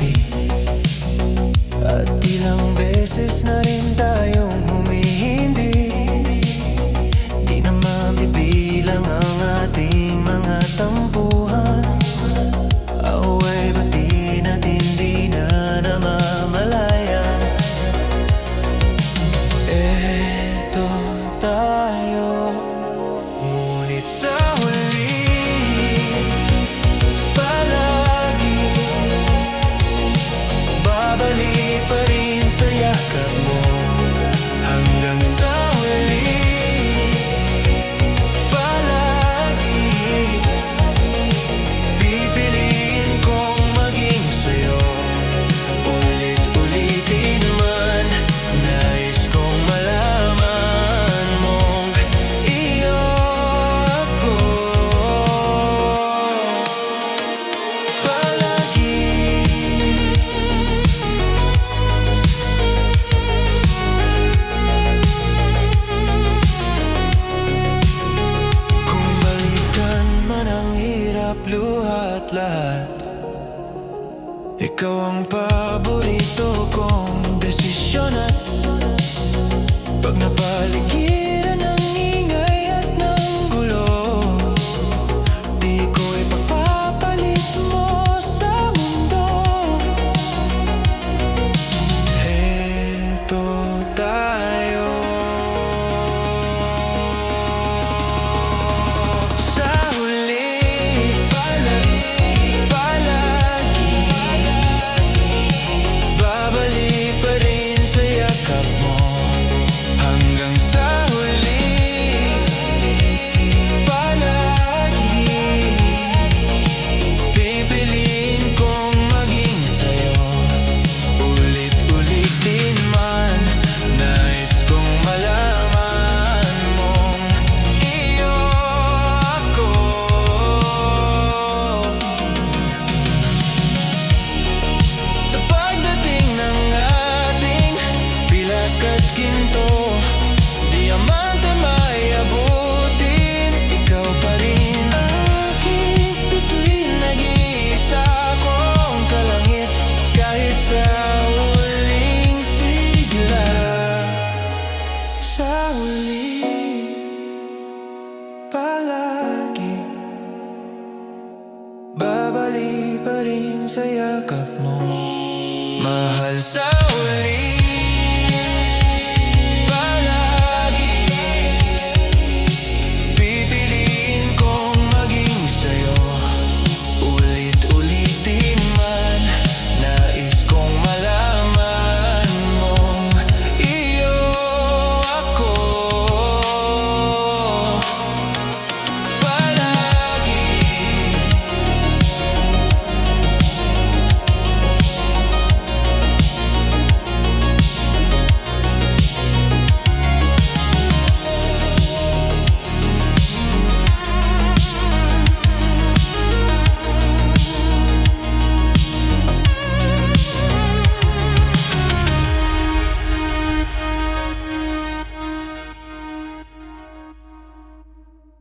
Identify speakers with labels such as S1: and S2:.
S1: ngiti. At ilang beses na rin tayong humihindi. Di na mabibilang ang ating mga tampuhan. Away bati natin di na namamalayan. Eto tayo, ngunit sa huli palagi babalik pa rin sa yakap mo. Hanggang sa huli palagi pipiliin kong maging sa'yo. Ulit-ulitin man, nais kong malaman mong iyo ako palagi. Kung balikan man ang hirap, luhat lahat, ikaw ang paborito kong desisyon. At pag napaligiran ng ingay at ng gulo, di ko ipagpapalit mo sa mundo. Heto tayo, sa huli palagi babalik pa rin sa yakap mo. Hanggang sa huli palagi pipiliin kong maging sa'yo. Ulit-ulitin man, nais kong malaman mong iyo ako. Sa pagdating ng ating pilak at ginto, diamante may abutin, ikaw pa rin aking bituin. Nag-iisa kong kalangit kahit sa huling sigla. Sa huli palagi babalik pa rin sa yakap mo. Mahal sa